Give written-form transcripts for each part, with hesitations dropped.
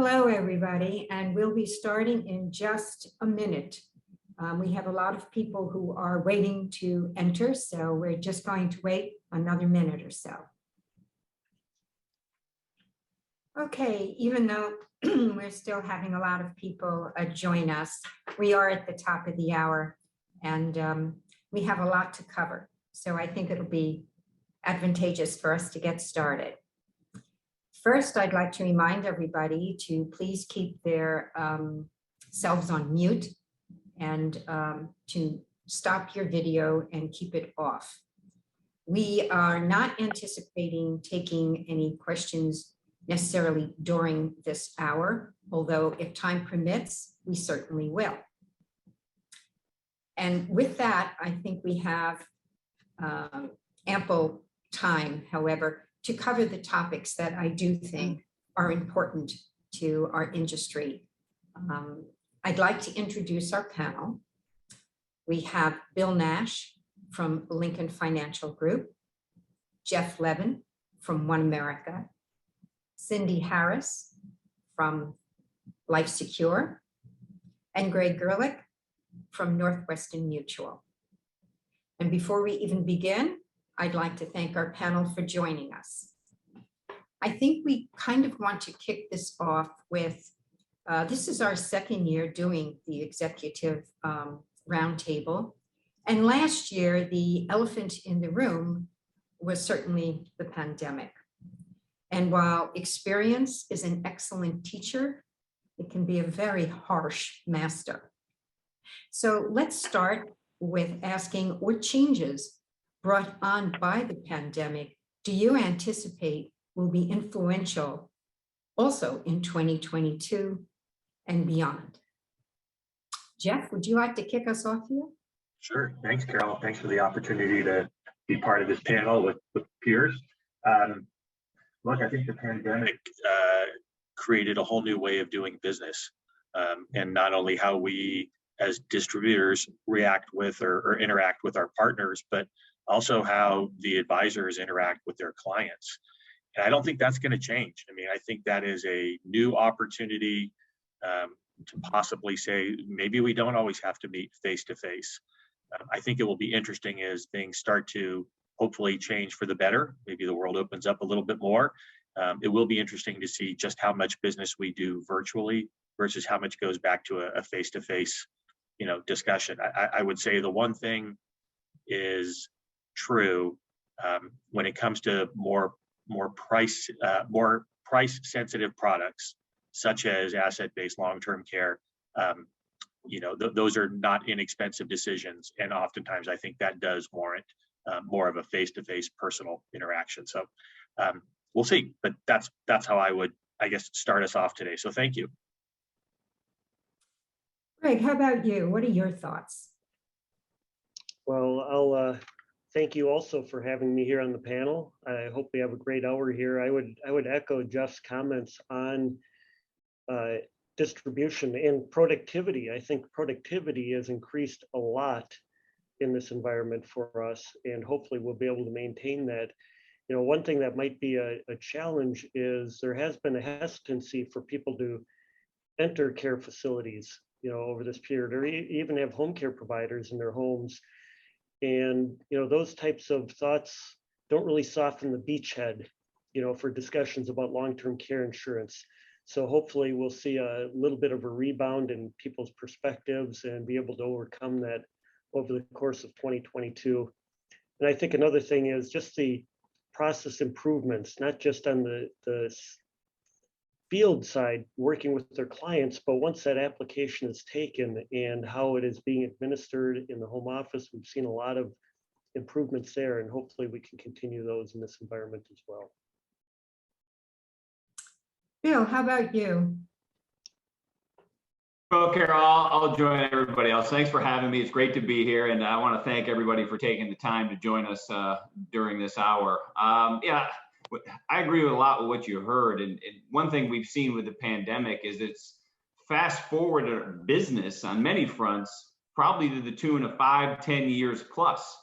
Hello, everybody, and we'll be starting in just a minute. We have a lot of people who are waiting to enter, so we're just going to wait another minute or so. Okay, even though we're still having a lot of people join us, we are at the top of the hour, and we have a lot to cover. So I think it'll be advantageous for us to get started. First, I'd like to remind everybody to please keep their selves on mute and to stop your video and keep it off. We are not anticipating taking any questions necessarily during this hour, although if time permits, we certainly will. And with that, I think we have ample time, however, to cover the topics that I do think are important to our industry. I'd like to introduce our panel. We have Bill Nash from Lincoln Financial Group, Jeff Levin from OneAmerica, Cindy Harris from LifeSecure, and Greg Gurlik from Northwestern Mutual. And before we even begin, I'd like to thank our panel for joining us. I think we kind of want to kick this off with, this is our second year doing the executive roundtable. And last year, the elephant in the room was certainly the pandemic. And while experience is an excellent teacher, it can be a very harsh master. So let's start with asking what changes brought on by the pandemic do you anticipate will be influential also in 2022 and beyond? Jeff, would you like to kick us off here? Sure. Thanks, Carol. Thanks for the opportunity to be part of this panel with peers. Look, I think the pandemic created a whole new way of doing business, and not only how we as distributors react with or interact with our partners, but also how the advisors interact with their clients. And I don't think that's going to change. I mean, I think that is a new opportunity to possibly say, maybe we don't always have to meet face to face. I think it will be interesting as things start to hopefully change for the better. Maybe the world opens up a little bit more. It will be interesting to see just how much business we do virtually versus how much goes back to a face-to-face, discussion. I would say the one thing is true when it comes to more price sensitive products, such as asset-based long-term care. Those are not inexpensive decisions, and oftentimes I think that does warrant more of a face-to-face personal interaction. So we'll see, but that's how I would, I guess, start us off today. So thank you. Greg, how about you? What are your thoughts? Well, I'll thank you also for having me here on the panel. I hope we have a great hour here. I would echo Jeff's comments on distribution and productivity. I think productivity has increased a lot in this environment for us, and hopefully we'll be able to maintain that. One thing that might be a challenge is there has been a hesitancy for people to enter care facilities, over this period, or even have home care providers in their homes. And, those types of thoughts don't really soften the beachhead, for discussions about long-term care insurance. So hopefully we'll see a little bit of a rebound in people's perspectives and be able to overcome that over the course of 2022. And I think another thing is just the process improvements, not just on the field side, working with their clients, but once that application is taken and how it is being administered in the home office, we've seen a lot of improvements there, and hopefully we can continue those in this environment as well. Bill, how about you? Well, Carol, I'll join everybody else. Thanks for having me. It's great to be here, and I want to thank everybody for taking the time to join us during this hour. I agree with a lot with what you heard, and one thing we've seen with the pandemic is it's fast forwarded business on many fronts, probably to the tune of 5-10 years plus.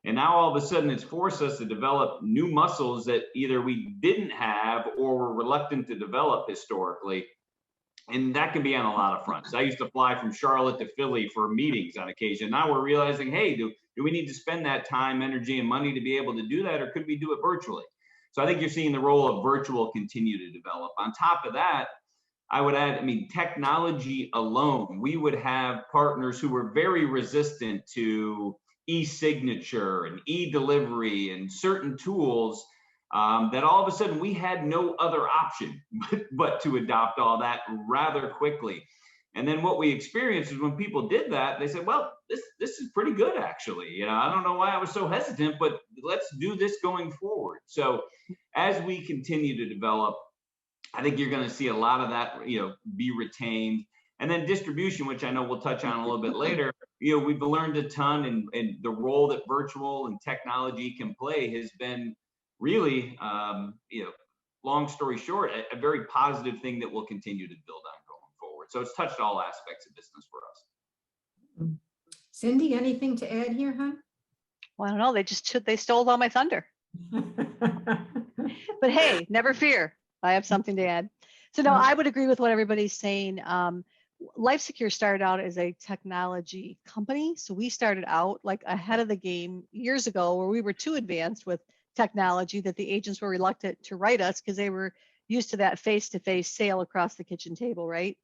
And now all of a sudden it's forced us to develop new muscles that either we didn't have or were reluctant to develop historically. And that can be on a lot of fronts. I used to fly from Charlotte to Philly for meetings on occasion. Now we're realizing, hey, do we need to spend that time, energy, and money to be able to do that, or could we do it virtually? So I think you're seeing the role of virtual continue to develop. On top of that, I would add, I mean, technology alone, we would have partners who were very resistant to e-signature and e-delivery and certain tools that all of a sudden we had no other option but to adopt all that rather quickly. And then what we experienced is when people did that, they said, well, this is pretty good, actually. You know, I don't know why I was so hesitant, but let's do this going forward. So as we continue to develop, I think you're going to see a lot of that, you know, be retained. And then distribution, which I know we'll touch on a little bit later, you know, we've learned a ton, and the role that virtual and technology can play has been really, you know, long story short, a very positive thing that we'll continue to build on going forward. So it's touched all aspects of business for us. Cindy, anything to add here, huh? Well, I don't know. They stole all my thunder. But hey, never fear. I have something to add. So no, I would agree with what everybody's saying. LifeSecure started out as a technology company. So we started out like ahead of the game years ago, where we were too advanced with technology that the agents were reluctant to write us because they were used to that face-to-face sale across the kitchen table, right?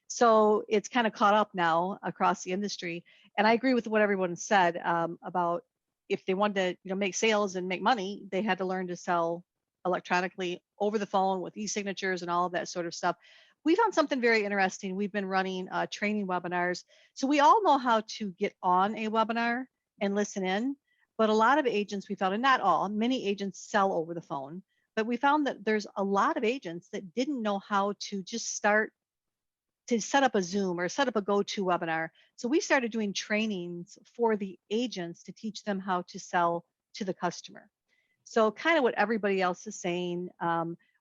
So it's kind of caught up now across the industry. And I agree with what everyone said about if they wanted to, make sales and make money, they had to learn to sell electronically over the phone with e-signatures and all of that sort of stuff. We found something very interesting. We've been running training webinars. So we all know how to get on a webinar and listen in, but a lot of agents we found, and not all, many agents sell over the phone, but we found that there's a lot of agents that didn't know how to just start to set up a Zoom or set up a GoToWebinar. So we started doing trainings for the agents to teach them how to sell to the customer. So kind of what everybody else is saying,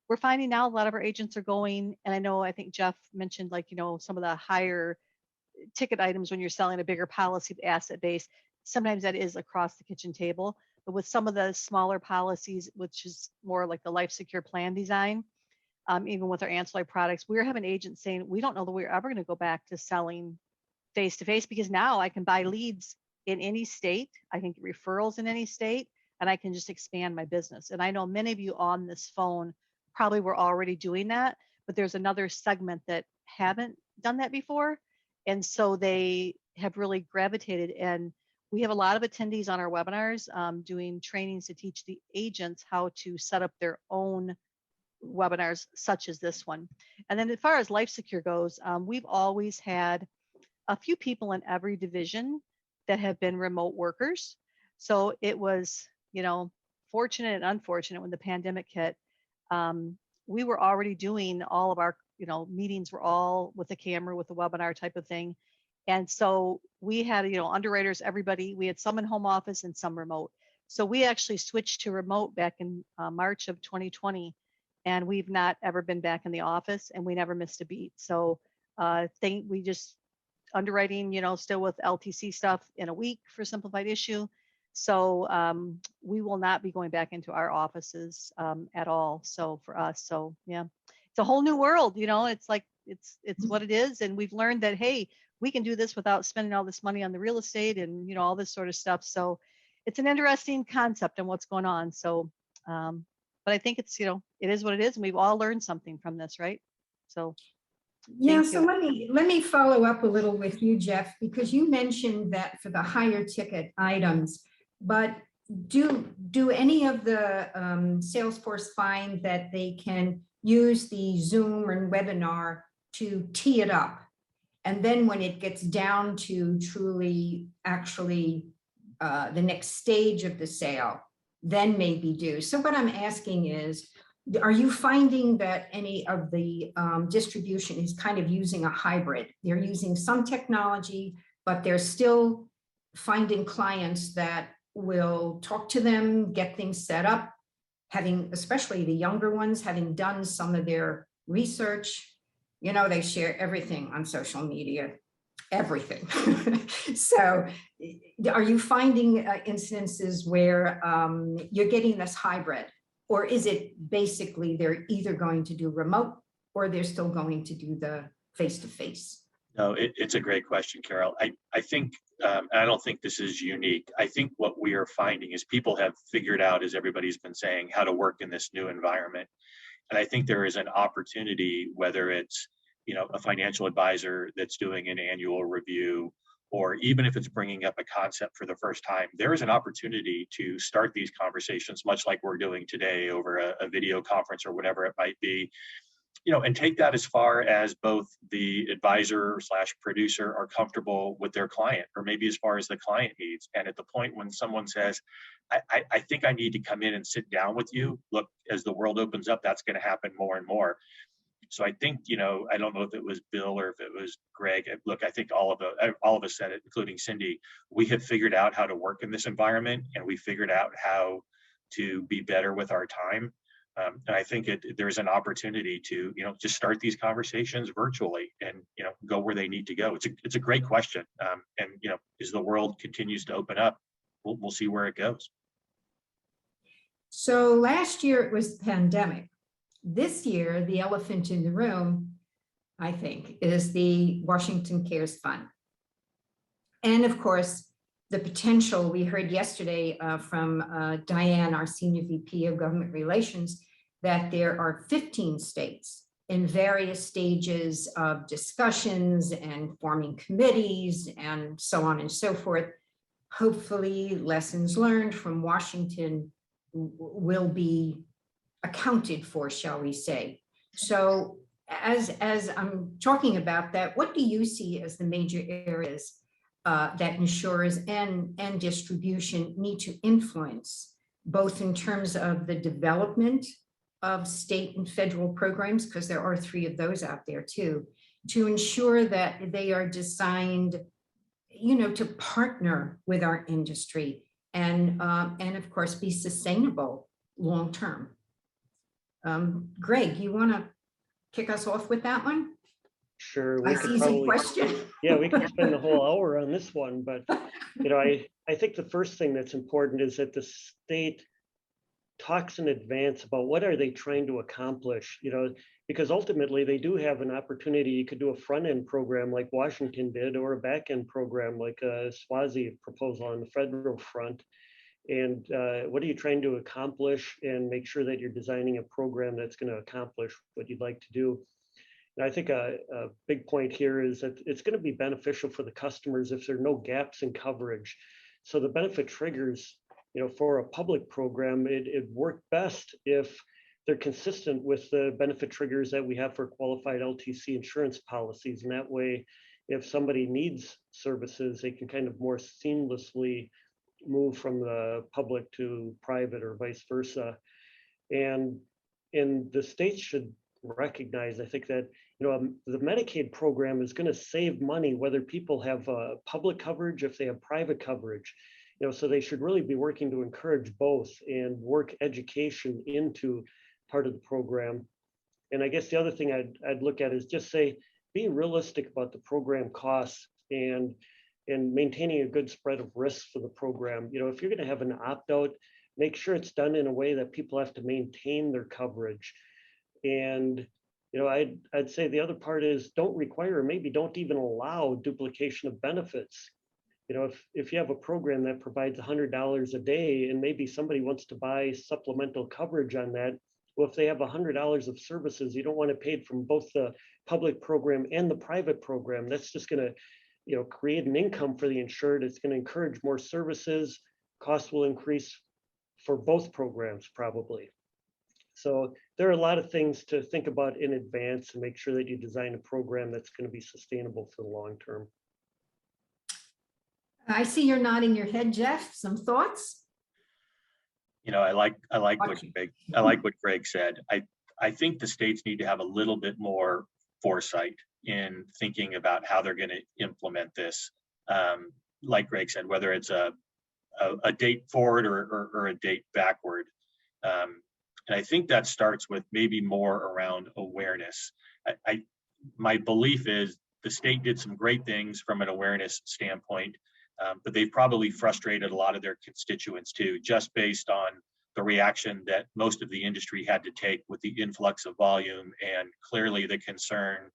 we're finding now a lot of our agents are going, and I think Jeff mentioned some of the higher ticket items when you're selling a bigger policy asset base, sometimes that is across the kitchen table, but with some of the smaller policies, which is more like the LifeSecure plan design, even with our ancillary products, we're having agents saying, we don't know that we're ever going to go back to selling face-to-face because now I can buy leads in any state, I can get referrals in any state, and I can just expand my business. And I know many of you on this phone probably were already doing that, but there's another segment that haven't done that before. And so they have really gravitated. And we have a lot of attendees on our webinars doing trainings to teach the agents how to set up their own webinars, such as this one. And then as far as LifeSecure goes, we've always had a few people in every division that have been remote workers. So it was, fortunate and unfortunate when the pandemic hit. We were already doing all of our, meetings were all with a camera, with a webinar type of thing. And so we had, underwriters, everybody, we had some in home office and some remote. So we actually switched to remote back in March of 2020. And we've not ever been back in the office, and we never missed a beat. So we just underwriting, still with LTC stuff in a week for simplified issue. So we will not be going back into our offices at all. So for us, so yeah, it's a whole new world. It's like it's what it is, and we've learned that hey, we can do this without spending all this money on the real estate and all this sort of stuff. So it's an interesting concept and what's going on. So. But I think it's, it is what it is, and we've all learned something from this, right? So yeah, so let me follow up a little with you, Jeff, because you mentioned that for the higher ticket items, but do any of the Salesforce find that they can use the Zoom and webinar to tee it up? And then when it gets down to truly actually the next stage of the sale, then maybe do. So what I'm asking is, are you finding that any of the distribution is kind of using a hybrid? They're using some technology, but they're still finding clients that will talk to them, get things set up, especially the younger ones, having done some of their research. They share everything on social media. Everything. So are you finding instances where you're getting this hybrid, or is it basically they're either going to do remote or they're still going to do the face to face? No, it's a great question, Carol. I think, and I don't think this is unique. I think what we are finding is people have figured out, as everybody's been saying, how to work in this new environment. And I think there is an opportunity, whether it's, a financial advisor that's doing an annual review, or even if it's bringing up a concept for the first time, there is an opportunity to start these conversations, much like we're doing today over a video conference or whatever it might be, and take that as far as both the advisor / producer are comfortable with their client, or maybe as far as the client needs. And at the point when someone says, I think I need to come in and sit down with you, look, as the world opens up, that's going to happen more and more. So I think, I don't know if it was Bill or if it was Greg. Look, I think all of us said it, including Cindy. We have figured out how to work in this environment, and we figured out how to be better with our time. And I think there's an opportunity to, just start these conversations virtually and, go where they need to go. It's a great question. And, as the world continues to open up, we'll see where it goes. So last year it was the pandemic. This year, the elephant in the room, I think, is the Washington Cares Fund. And of course, the potential, we heard yesterday from Diane, our Senior VP of Government Relations, that there are 15 states in various stages of discussions and forming committees and so on and so forth. Hopefully, lessons learned from Washington will be accounted for, shall we say. So as I'm talking about that, what do you see as the major areas that insurers and distribution need to influence, both in terms of the development of state and federal programs, because there are 3 of those out there too, to ensure that they are designed, to partner with our industry and of course be sustainable long term? Greg, you want to kick us off with that one? Sure. Nice, easy question. Yeah, we could spend the whole hour on this one, but I think the first thing that's important is that the state talks in advance about what are they trying to accomplish, because ultimately they do have an opportunity. You could do a front-end program like Washington did, or a back-end program like a Swazi proposal on the federal front. And what are you trying to accomplish, and make sure that you're designing a program that's going to accomplish what you'd like to do. And I think a big point here is that it's going to be beneficial for the customers if there are no gaps in coverage. So the benefit triggers, for a public program, it worked best if they're consistent with the benefit triggers that we have for qualified LTC insurance policies. And that way, if somebody needs services, they can kind of more seamlessly move from the public to private or vice versa. And the states should recognize, I think, that the Medicaid program is going to save money whether people have public coverage, if they have private coverage. So they should really be working to encourage both and work education into part of the program. And I guess the other thing I'd look at is just say, be realistic about the program costs and maintaining a good spread of risks for the program. If you're going to have an opt-out, make sure it's done in a way that people have to maintain their coverage. And I'd say the other part is don't require, or maybe don't even allow, duplication of benefits. If you have a program that provides $100 a day and maybe somebody wants to buy supplemental coverage on that, well, if they have $100 of services, you don't want it paid from both the public program and the private program. That's just going to create an income for the insured. It's going to encourage more services. Costs will increase for both programs probably. So there are a lot of things to think about in advance and make sure that you design a program that's going to be sustainable for the long term. I see you're nodding your head, Jeff. Some thoughts? I like what Greg said. I think the states need to have a little bit more foresight in thinking about how they're going to implement this. Like Greg said, whether it's a date forward or a date backward. And I think that starts with maybe more around awareness. My belief is the state did some great things from an awareness standpoint, but they've probably frustrated a lot of their constituents too, just based on the reaction that most of the industry had to take with the influx of volume, and clearly the concern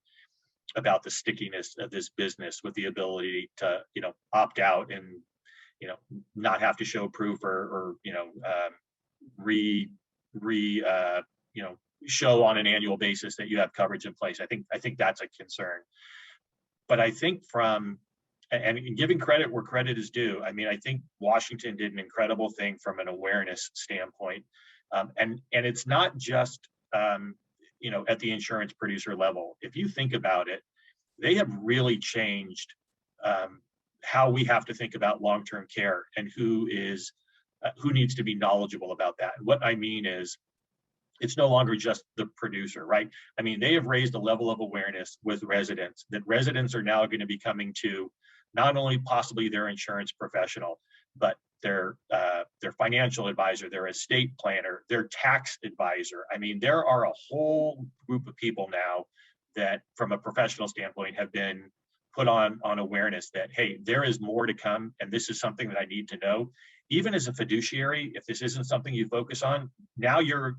about the stickiness of this business with the ability to, opt out and, not have to show proof or show on an annual basis that you have coverage in place. I think that's a concern. But I think and giving credit where credit is due, I think Washington did an incredible thing from an awareness standpoint. And it's not just, at the insurance producer level. If you think about it, they have really changed how we have to think about long-term care and who needs to be knowledgeable about that. What I mean is, it's no longer just the producer, right? They have raised a level of awareness with residents that residents are now going to be coming to not only possibly their insurance professional, but their financial advisor, their estate planner, their tax advisor. There are a whole group of people now that, from a professional standpoint, have been put on awareness that, hey, there is more to come, and this is something that I need to know. Even as a fiduciary, if this isn't something you focus on, now you're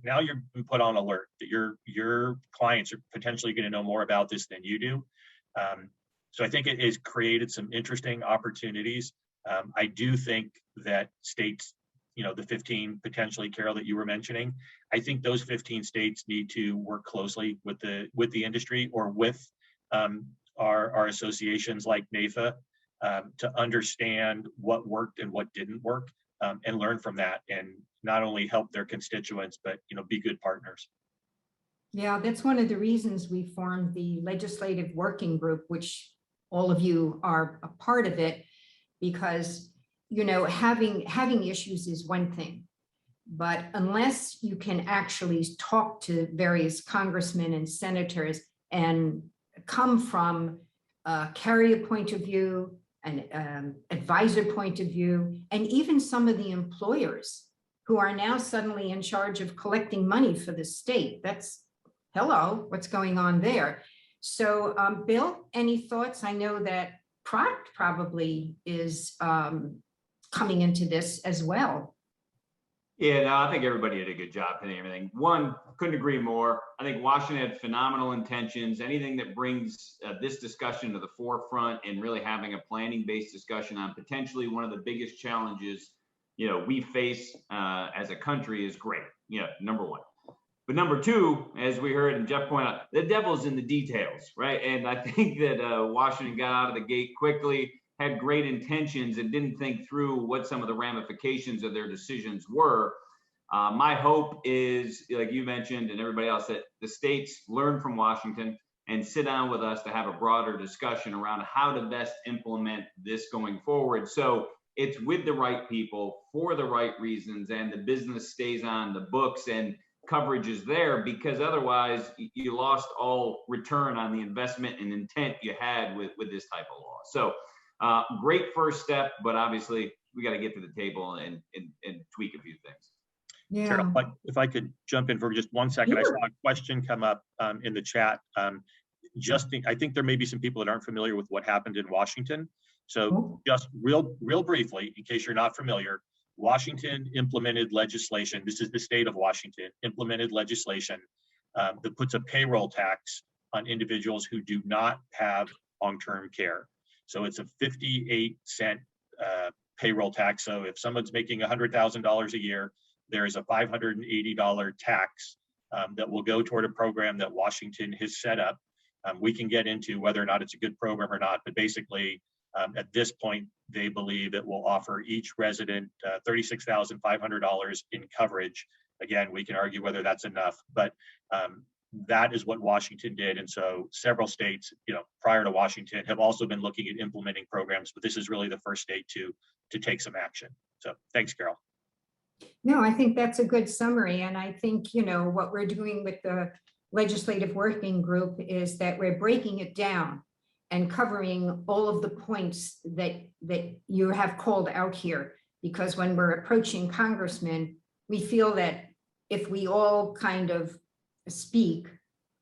put on alert that your clients are potentially going to know more about this than you do. So I think it has created some interesting opportunities. I do think that states, the 15 potentially, Carol, that you were mentioning, I think those 15 states need to work closely with the industry or with our associations like NAFA to understand what worked and what didn't work, and learn from that, and not only help their constituents, but be good partners. Yeah, that's one of the reasons we formed the legislative working group, which all of you are a part of it, because having issues is one thing, but unless you can actually talk to various congressmen and senators and come from a carrier point of view, an advisor point of view, and even some of the employers who are now suddenly in charge of collecting money for the state. Hello, what's going on there? So Bill, any thoughts? I know that Pratt probably is coming into this as well. Yeah, no, I think everybody did a good job hitting everything. One, couldn't agree more. I think Washington had phenomenal intentions. Anything that brings this discussion to the forefront and really having a planning-based discussion on potentially one of the biggest challenges, we face as a country is great. Number one. But number two, as we heard and Jeff pointed out, the devil's in the details, right? And I think that Washington got out of the gate quickly, had great intentions, and didn't think through what some of the ramifications of their decisions were. My hope is, like you mentioned and everybody else, that the states learn from Washington and sit down with us to have a broader discussion around how to best implement this going forward. So it's with the right people for the right reasons, and the business stays on the books and coverage is there, because otherwise you lost all return on the investment and intent you had with this type of law. So great first step, but obviously we got to get to the table and tweak a few things. Yeah. Sarah, if I could jump in for just 1 second. Sure. I saw a question come up in the chat. I think there may be some people that aren't familiar with what happened in Washington. So just real briefly, in case you're not familiar, Washington implemented legislation. This is the state of Washington, implemented legislation that puts a payroll tax on individuals who do not have long-term care. So it's a 58-cent payroll tax. So if someone's making $100,000 a year, there is a $580 tax that will go toward a program that Washington has set up. We can get into whether or not it's a good program or not, but basically, at this point, they believe it will offer each resident $36,500 in coverage. Again, we can argue whether that's enough, but that is what Washington did. And so several states, prior to Washington, have also been looking at implementing programs, but this is really the first state to take some action. So thanks, Carol. No, I think that's a good summary. And I think, what we're doing with the legislative working group is that we're breaking it down and covering all of the points that you have called out here. Because when we're approaching congressmen, we feel that if we all kind of speak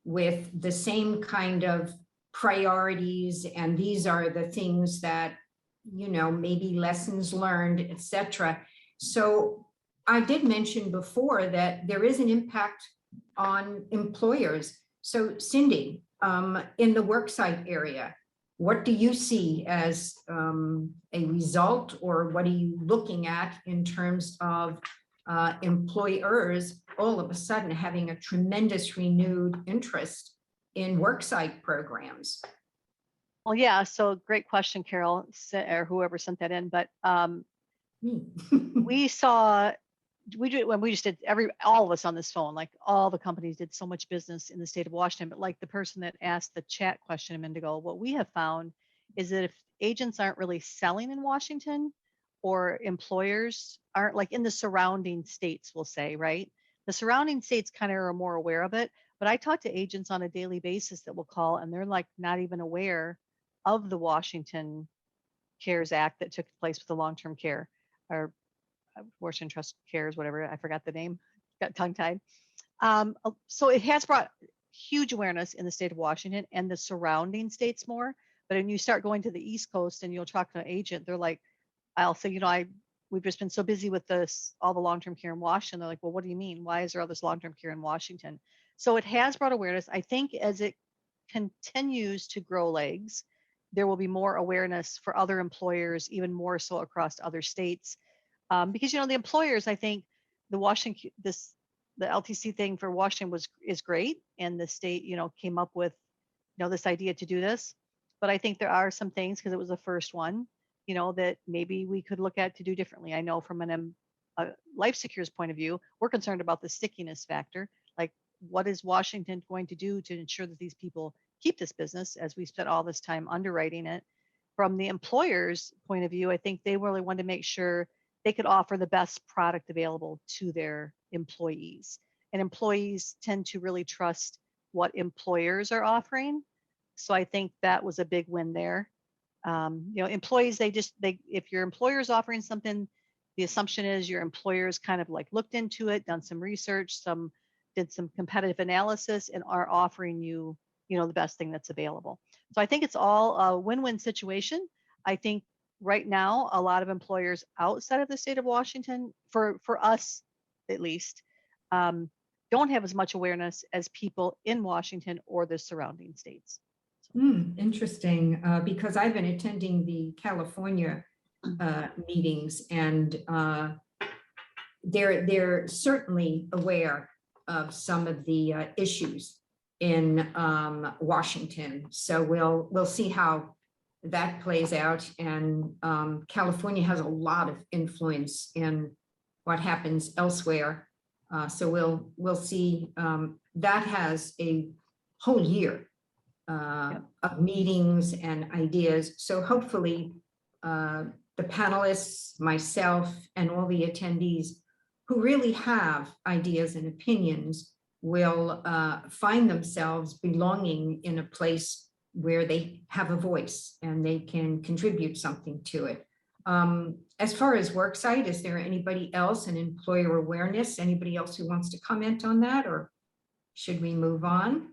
with the same kind of priorities, and these are the things that, maybe lessons learned, etc. So I did mention before that there is an impact on employers. So Cindy, in the worksite area, what do you see as a result, or what are you looking at in terms of employers all of a sudden having a tremendous renewed interest in worksite programs? Well, yeah, so great question, Carol, or whoever sent that in. But we saw, when we just did all of us on this phone, like all the companies did so much business in the state of Washington. But like the person that asked the chat question a minute ago, what we have found is that if agents aren't really selling in Washington, or employers aren't, like in the surrounding states, we'll say, right? The surrounding states kind of are more aware of it. But I talk to agents on a daily basis that will call, and they're like not even aware of the Washington CARES Act that took place with the long-term care, or Washington Trust Cares, whatever, I forgot the name, got tongue-tied. So it has brought huge awareness in the state of Washington and the surrounding states more. But when you start going to the East Coast and you'll talk to an agent, they're like, I'll say, we've just been so busy with all the long-term care in Washington. They're like, well, what do you mean? Why is there all this long-term care in Washington? So it has brought awareness. I think as it continues to grow legs, there will be more awareness for other employers, even more so across other states. Because, the employers, I think the LTC thing for Washington is great. And the state, came up with, this idea to do this. But I think there are some things, because it was the first one, that maybe we could look at to do differently. I know from a LifeSecure's point of view, we're concerned about the stickiness factor. Like, what is Washington going to do to ensure that these people keep this business, as we spent all this time underwriting it? From the employer's point of view, I think they really wanted to make sure they could offer the best product available to their employees. And employees tend to really trust what employers are offering. So I think that was a big win there. Employees, if your employer is offering something, the assumption is your employer's kind of like looked into it, done some research, did some competitive analysis, and are offering you, the best thing that's available. So I think it's all a win-win situation. I think right now, a lot of employers outside of the state of Washington, for us at least, don't have as much awareness as people in Washington or the surrounding states. Interesting, because I've been attending the California meetings, and they're certainly aware of some of the issues in Washington. So we'll see how that plays out. And California has a lot of influence in what happens elsewhere. So we'll see. That has a whole year of meetings and ideas. So hopefully the panelists, myself, and all the attendees who really have ideas and opinions will find themselves belonging in a place where they have a voice and they can contribute something to it. As far as worksite, is there anybody else, an employer awareness, anybody else who wants to comment on that, or should we move on?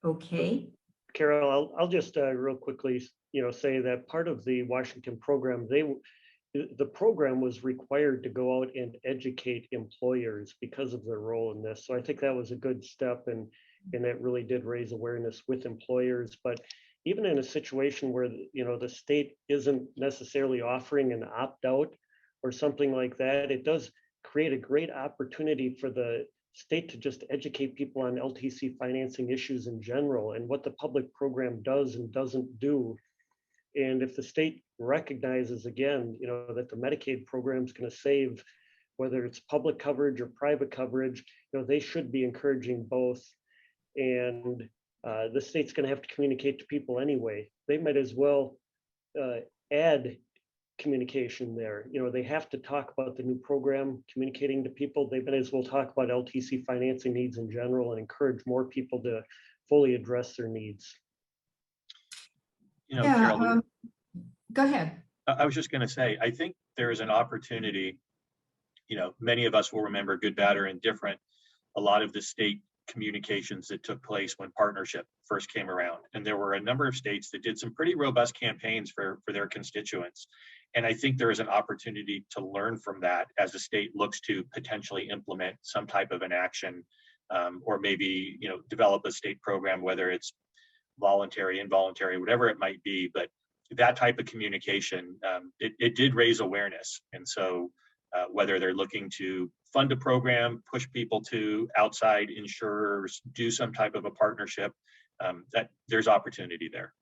Okay. Carol, I'll just real quickly, say that part of the Washington program, the program was required to go out and educate employers because of their role in this. So I think that was a good step, and that really did raise awareness with employers. But even in a situation where, the state isn't necessarily offering an opt-out or something like that, it does create a great opportunity for the state to just educate people on LTC financing issues in general and what the public program does and doesn't do. And if the state recognizes, again, that the Medicaid program is going to save, whether it's public coverage or private coverage, they should be encouraging both. And the state's going to have to communicate to people anyway. They might as well add communication there. They have to talk about the new program, communicating to people. They might as well talk about LTC financing needs in general and encourage more people to fully address their needs. Carol, go ahead. I was just going to say, I think there is an opportunity, many of us will remember, good, bad, or indifferent, a lot of the state communications that took place when partnership first came around. And there were a number of states that did some pretty robust campaigns for their constituents. And I think there is an opportunity to learn from that as the state looks to potentially implement some type of an action, or maybe, develop a state program, whether it's voluntary, involuntary, whatever it might be, but that type of communication, it did raise awareness. And so whether they're looking to fund a program, push people to outside insurers, do some type of a partnership, that there's opportunity there.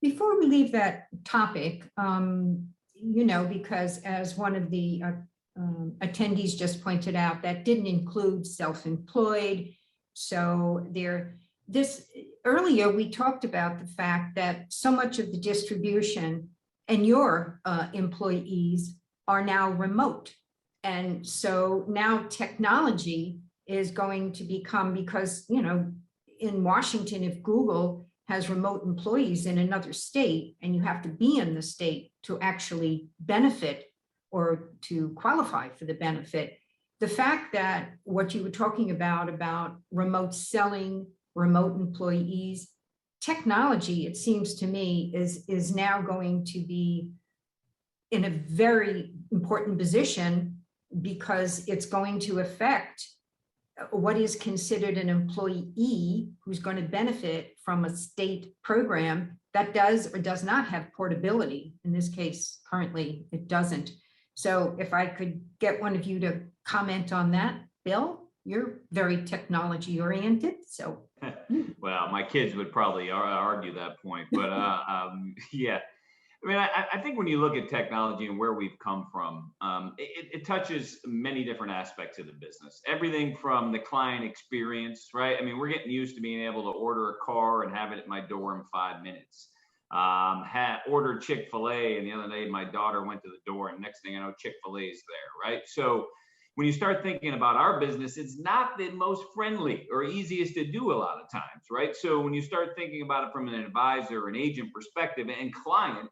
Before we leave that topic, because as one of the attendees just pointed out, that didn't include self-employed. So earlier we talked about the fact that so much of the distribution and your employees are now remote. And so now technology is going to become, because, in Washington, if Google has remote employees in another state and you have to be in the state to actually benefit or to qualify for the benefit, the fact that what you were talking about remote selling, remote employees, technology, it seems to me, is now going to be in a very important position, because it's going to affect what is considered an employee who's going to benefit from a state program that does or does not have portability. In this case, currently, it doesn't. So if I could get one of you to comment on that. Bill, you're very technology oriented, so. Well, my kids would probably argue that point, but yeah. I mean, I think when you look at technology and where we've come from, it touches many different aspects of the business. Everything from the client experience, right? I mean, we're getting used to being able to order a car and have it at my door in 5 minutes. Ordered Chick-fil-A, and the other day my daughter went to the door, and next thing I know, Chick-fil-A is there, right? So when you start thinking about our business, it's not the most friendly or easiest to do a lot of times, right? So when you start thinking about it from an advisor, an agent perspective, and client,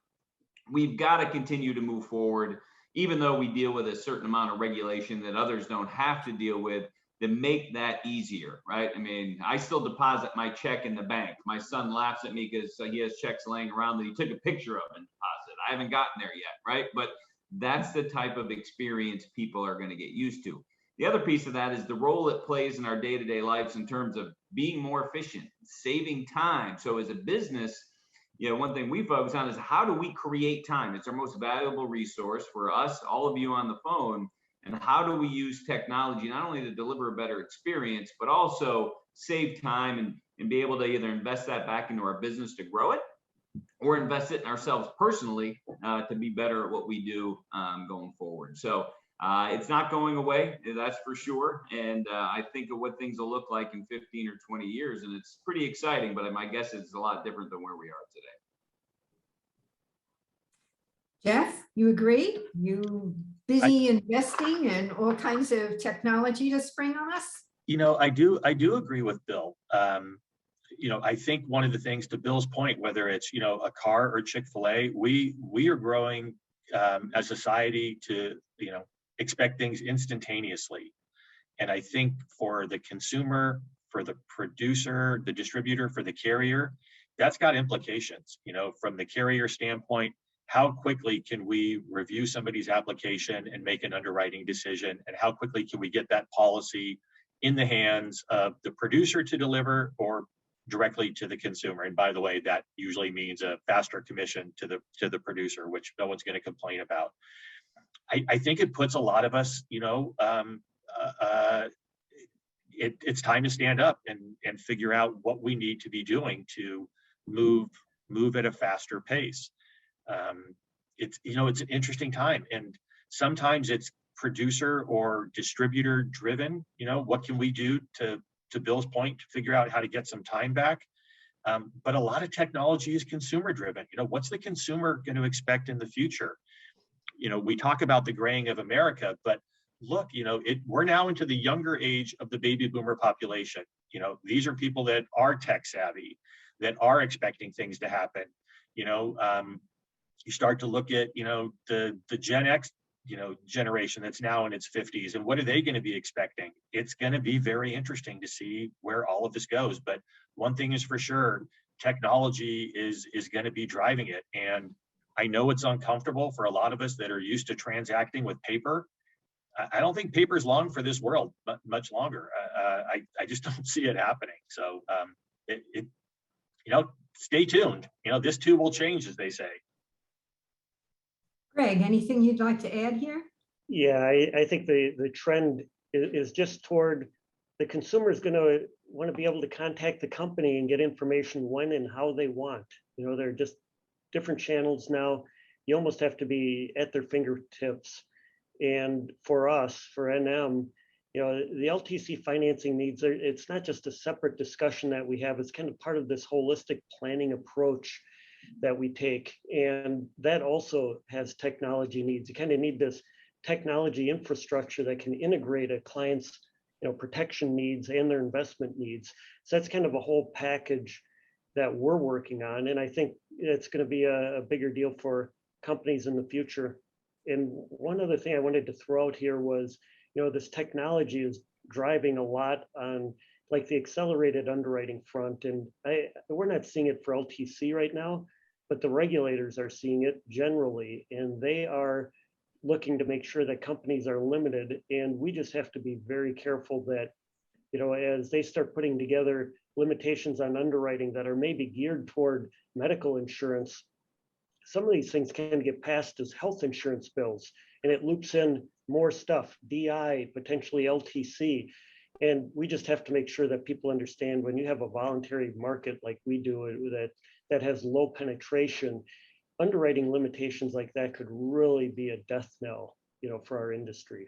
we've got to continue to move forward, even though we deal with a certain amount of regulation that others don't have to deal with, to make that easier, right? I mean, I still deposit my check in the bank. My son laughs at me because he has checks laying around that he took a picture of and deposited. I haven't gotten there yet, right? But that's the type of experience people are going to get used to. The other piece of that is the role it plays in our day-to-day lives in terms of being more efficient, saving time. So as a business, one thing we focus on is how do we create time? It's our most valuable resource for us, all of you on the phone. And how do we use technology not only to deliver a better experience, but also save time and be able to either invest that back into our business to grow it, or invest it in ourselves personally to be better at what we do going forward. So it's not going away, that's for sure. And I think of what things will look like in 15 or 20 years, and it's pretty exciting, but my guess is it's a lot different than where we are today. Jeff, you agree? You busy investing in all kinds of technology to spring on us? I do agree with Bill. I think one of the things, to Bill's point, whether it's, a car or Chick-fil-A, we are growing as a society to, expect things instantaneously. And I think for the consumer, for the producer, the distributor, for the carrier, that's got implications, from the carrier standpoint. How quickly can we review somebody's application and make an underwriting decision? And how quickly can we get that policy in the hands of the producer to deliver, or directly to the consumer? And by the way, that usually means a faster commission to the producer, which no one's going to complain about. I think it puts a lot of us, it's time to stand up and figure out what we need to be doing to move at a faster pace. It's an interesting time, and sometimes it's producer or distributor driven. What can we do to Bill's point, to figure out how to get some time back? But a lot of technology is consumer driven. What's the consumer going to expect in the future? We talk about the graying of America, but look, we're now into the younger age of the baby boomer population. These are people that are tech savvy, that are expecting things to happen. You start to look at, the Gen X, generation that's now in its 50s, and what are they going to be expecting? It's going to be very interesting to see where all of this goes. But one thing is for sure, technology is going to be driving it. And I know it's uncomfortable for a lot of us that are used to transacting with paper. I don't think paper is long for this world much longer. I just don't see it happening. So stay tuned. This too will change, as they say. Greg, anything you'd like to add here? Yeah, I think the trend is just toward the consumer is going to want to be able to contact the company and get information when and how they want. There are just different channels now. You almost have to be at their fingertips. And for us, for NM, the LTC financing needs, it's not just a separate discussion that we have, it's kind of part of this holistic planning approach that we take. And that also has technology needs. You kind of need this technology infrastructure that can integrate a client's protection needs and their investment needs. So that's kind of a whole package that we're working on. And I think it's going to be a bigger deal for companies in the future. And one other thing I wanted to throw out here was, this technology is driving a lot on like the accelerated underwriting front. And we're not seeing it for LTC right now, but the regulators are seeing it generally, and they are looking to make sure that companies are limited. And we just have to be very careful that, as they start putting together limitations on underwriting that are maybe geared toward medical insurance, some of these things can get passed as health insurance bills, and it loops in more stuff, DI, potentially LTC. And we just have to make sure that people understand when you have a voluntary market like we do that has low penetration, underwriting limitations like that could really be a death knell, for our industry.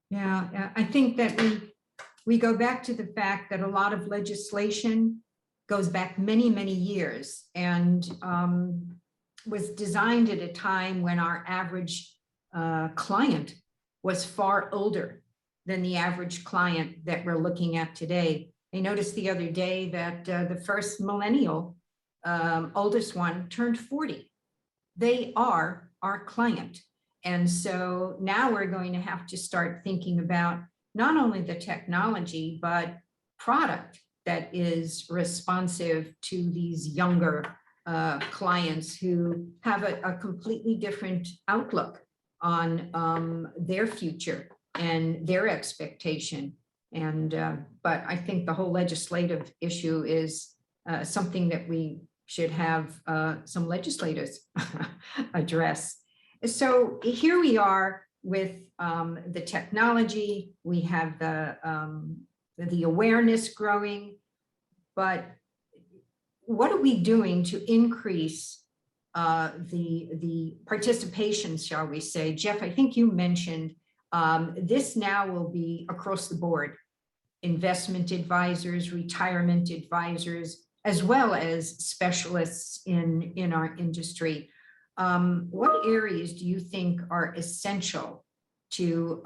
Yeah, I think that we go back to the fact that a lot of legislation goes back many, many years and was designed at a time when our average client was far older than the average client that we're looking at today. I noticed the other day that the first millennial, oldest one, turned 40. They are our client. And so now we're going to have to start thinking about not only the technology, but product that is responsive to these younger clients who have a completely different outlook on their future and their expectation. And but I think the whole legislative issue is something that we should have some legislators address. So here we are with the technology, we have the awareness growing, but what are we doing to increase the participation, shall we say? Jeff, I think you mentioned this now will be across the board, investment advisors, retirement advisors, as well as specialists in our industry. What areas do you think are essential to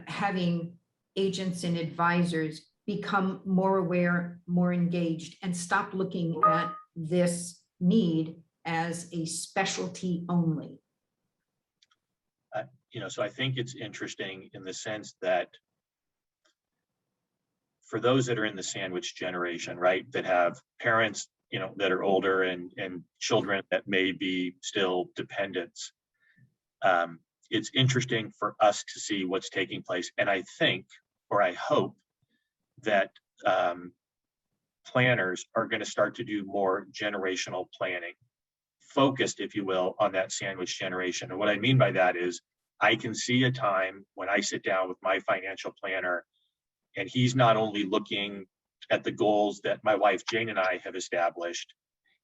having agents and advisors become more aware, more engaged, and stop looking at this need as a specialty only? So I think it's interesting in the sense that for those that are in the sandwich generation, right, that have parents, that are older and children that may be still dependents, it's interesting for us to see what's taking place. And I think, or I hope, that planners are going to start to do more generational planning, focused, if you will, on that sandwich generation. And what I mean by that is I can see a time when I sit down with my financial planner and he's not only looking at the goals that my wife Jane and I have established,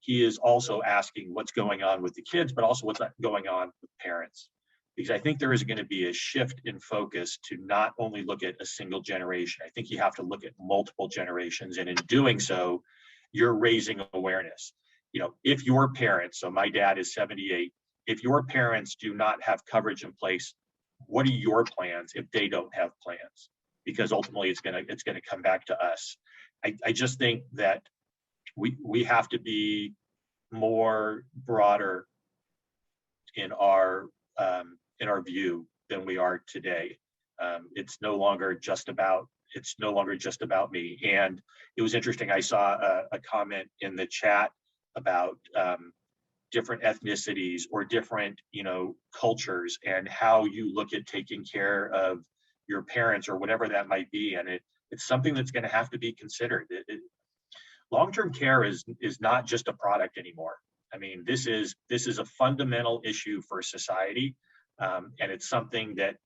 he is also asking what's going on with the kids, but also what's going on with parents. Because I think there is going to be a shift in focus to not only look at a single generation. I think you have to look at multiple generations. And in doing so, you're raising awareness. If your parents, so my dad is 78, if your parents do not have coverage in place, what are your plans if they don't have plans? Because ultimately it's gonna come back to us. I just think that we have to be more broader in our view than we are today. It's no longer just about me. And it was interesting. I saw a comment in the chat about different ethnicities or different cultures and how you look at taking care of your parents or whatever that might be. And it's something that's going to have to be considered. long-term care is not just a product anymore. I mean, this is a fundamental issue for society. And it's something that,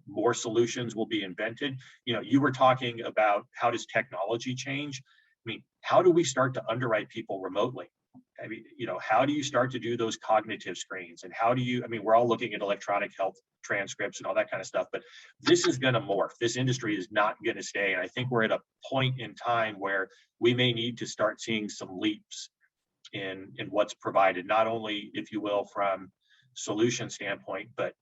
more solutions will be invented. You were talking about how does technology change? I mean, how do we start to underwrite people remotely? I mean, how do you start to do those cognitive screens? And how do you, I mean, we're all looking at electronic health transcripts and all that kind of stuff, but this is going to morph. This industry is not going to stay. And I think we're at a point in time where we may need to start seeing some leaps in what's provided, not only, if you will, from solution standpoint, but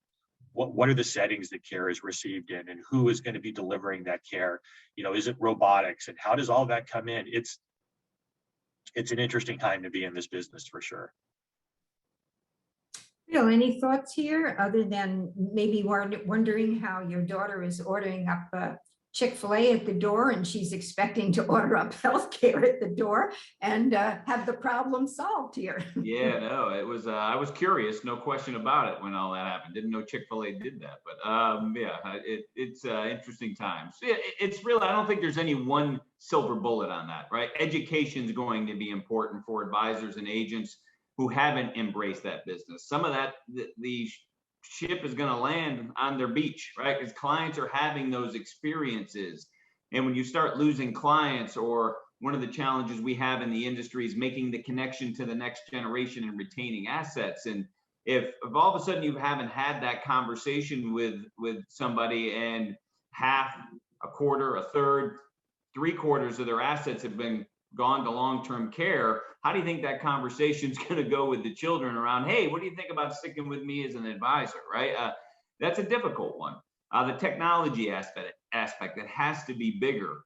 what are the settings that care is received in, and who is going to be delivering that care? Is it robotics, and how does all that come in? It's an interesting time to be in this business for sure. Bill, any thoughts here other than maybe wondering how your daughter is ordering up Chick-fil-A at the door and she's expecting to order up healthcare at the door and have the problem solved here? Yeah, no, it was, I was curious, no question about it when all that happened. Didn't know Chick-fil-A did that, but yeah, it's interesting times. It's really, I don't think there's any one silver bullet on that, right? Education is going to be important for advisors and agents who haven't embraced that business. Some of that, the ship is going to land on their beach, right? Because clients are having those experiences. And when you start losing clients, or one of the challenges we have in the industry is making the connection to the next generation and retaining assets. And if all of a sudden you haven't had that conversation with somebody, and half, a quarter, a third, 3/4 of their assets have been gone to long-term care, how do you think that conversation is going to go with the children around, hey, what do you think about sticking with me as an advisor, right? That's a difficult one. The technology aspect, that has to be bigger.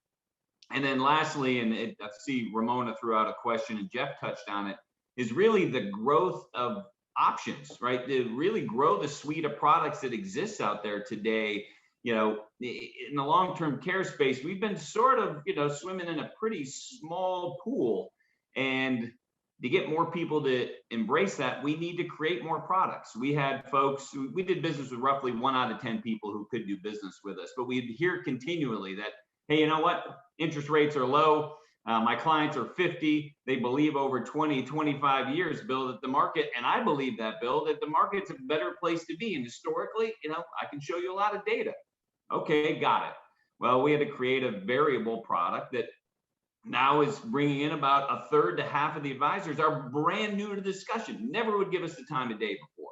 And then lastly, and I see Ramona threw out a question and Jeff touched on it, is really the growth of options, right? To really grow the suite of products that exists out there today. In the long-term care space, we've been sort of, swimming in a pretty small pool. And to get more people to embrace that, we need to create more products. We had folks, we did business with roughly 1 out of 10 people who could do business with us, but we'd hear continually that, hey, you know what? Interest rates are low. My clients are 50. They believe over 20, 25 years, Bill, that the market, and I believe that, Bill, that the market's a better place to be. And historically, I can show you a lot of data. Okay, got it. Well, we had to create a variable product that now is bringing in about 1/3 to half of the advisors are brand new to the discussion. Never would give us the time of day before,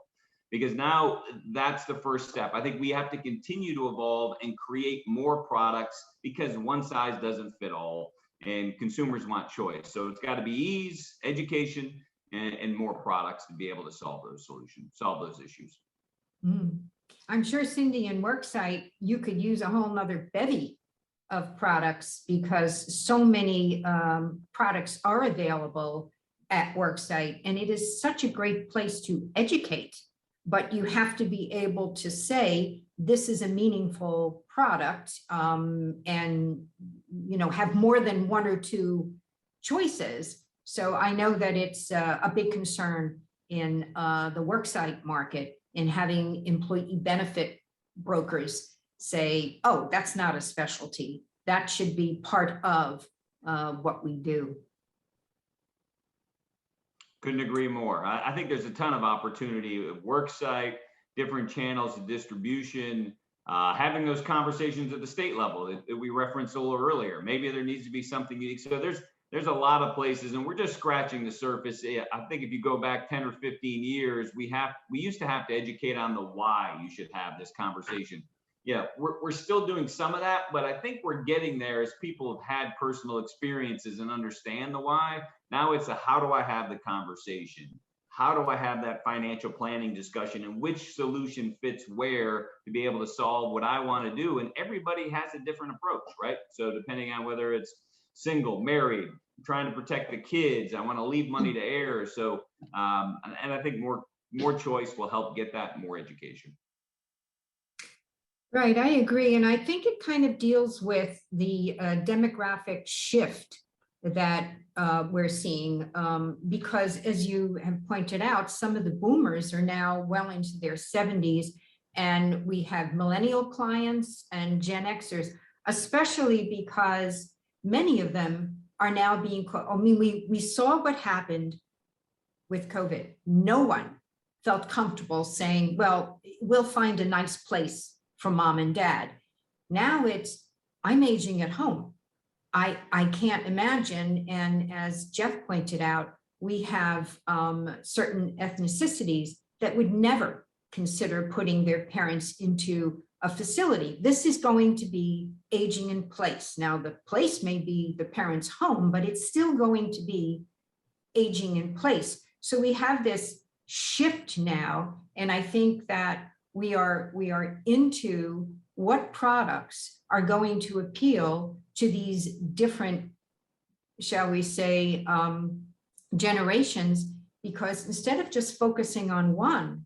because now that's the first step. I think we have to continue to evolve and create more products, because one size doesn't fit all, and consumers want choice. So it's got to be ease, education, and more products to be able to solve those issues. I'm sure, Cindy, in Worksite, you could use a whole nother bevy of products, because so many products are available at Worksite, and it is such a great place to educate. But you have to be able to say, this is a meaningful product, and have more than 1 or 2 choices. So I know that it's a big concern in the Worksite market, in having employee benefit brokers say, oh, that's not a specialty. That should be part of what we do. Couldn't agree more. I think there's a ton of opportunity at Worksite, different channels of distribution, having those conversations at the state level that we referenced a little earlier. Maybe there needs to be something unique. So there's a lot of places, and we're just scratching the surface. I think if you go back 10 or 15 years, we used to have to educate on the why you should have this conversation. Yeah, we're still doing some of that, but I think we're getting there as people have had personal experiences and understand the why. Now it's how do I have the conversation? How do I have that financial planning discussion, and which solution fits where to be able to solve what I want to do? And everybody has a different approach, right? So depending on whether it's single, married, trying to protect the kids, I want to leave money to heirs. So, and I think more choice will help get that, more education. Right, I agree. And I think it kind of deals with the demographic shift that we're seeing, because as you have pointed out, some of the boomers are now well into their 70s, and we have millennial clients and Gen Xers, especially because many of them are now being, I mean, we saw what happened with COVID. No one felt comfortable saying, well, we'll find a nice place for mom and dad. Now it's, I'm aging at home. I can't imagine. And as Jeff pointed out, we have certain ethnicities that would never consider putting their parents into a facility. This is going to be aging in place. Now, the place may be the parents' home, but it's still going to be aging in place. So we have this shift now, and I think that we are into what products are going to appeal to these different, shall we say, generations, because instead of just focusing on one,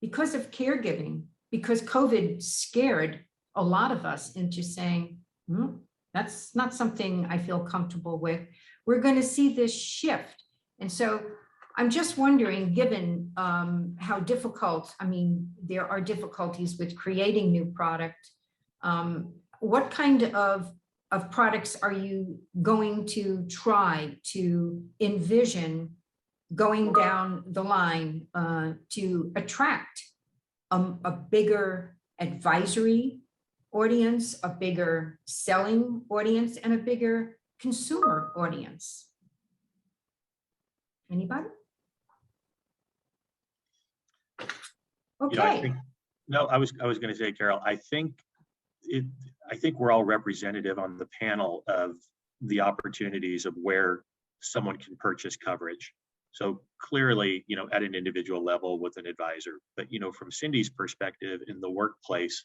because of caregiving, because COVID scared a lot of us into saying, that's not something I feel comfortable with, we're going to see this shift. And so I'm just wondering, given how difficult, I mean, there are difficulties with creating new product, what kind of products are you going to try to envision going down the line to attract a bigger advisory audience, a bigger selling audience, and a bigger consumer audience? Anybody? Okay. I was going to say, Carol, I think we're all representative on the panel of the opportunities of where someone can purchase coverage. So clearly, at an individual level with an advisor, but from Cindy's perspective in the workplace,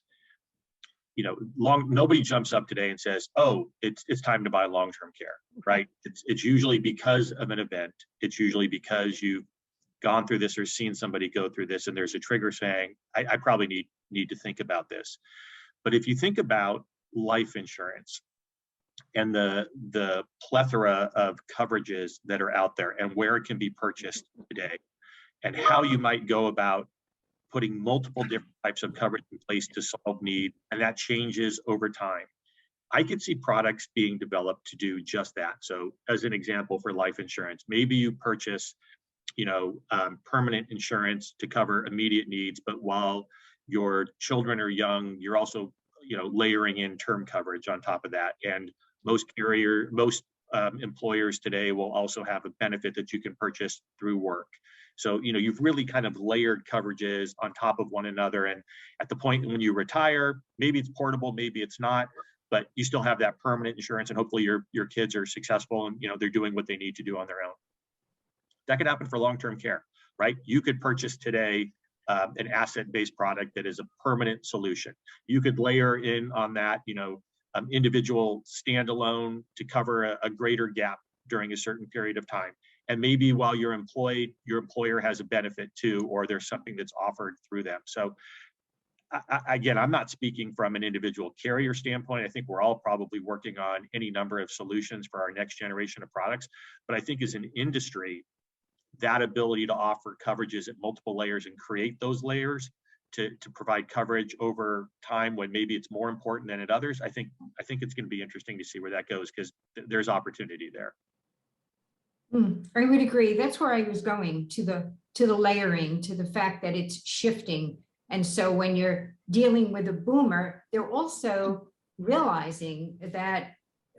nobody jumps up today and says, "Oh, it's time to buy long-term care," right? It's usually because of an event. It's usually because you've gone through this or seen somebody go through this, and there's a trigger saying, "I probably need to think about this." But if you think about life insurance and the plethora of coverages that are out there and where it can be purchased today, and how you might go about putting multiple different types of coverage in place to solve need, and that changes over time, I could see products being developed to do just that. So as an example for life insurance, maybe you purchase permanent insurance to cover immediate needs, but while your children are young, you're also layering in term coverage on top of that. And most employers today will also have a benefit that you can purchase through work. So you've really kind of layered coverages on top of one another, and at the point when you retire, maybe it's portable, maybe it's not, but you still have that permanent insurance, and hopefully your kids are successful and they're doing what they need to do on their own. That could happen for long-term care, right? You could purchase today an asset-based product that is a permanent solution. You could layer in on that, individual standalone to cover a greater gap during a certain period of time. And maybe while you're employed, your employer has a benefit too, or there's something that's offered through them. So again, I'm not speaking from an individual carrier standpoint. I think we're all probably working on any number of solutions for our next generation of products. But I think as an industry, that ability to offer coverages at multiple layers and create those layers to provide coverage over time when maybe it's more important than at others, I think it's going to be interesting to see where that goes, because there's opportunity there. I would agree. That's where I was going, to the layering, to the fact that it's shifting. And so when you're dealing with a boomer, they're also realizing that,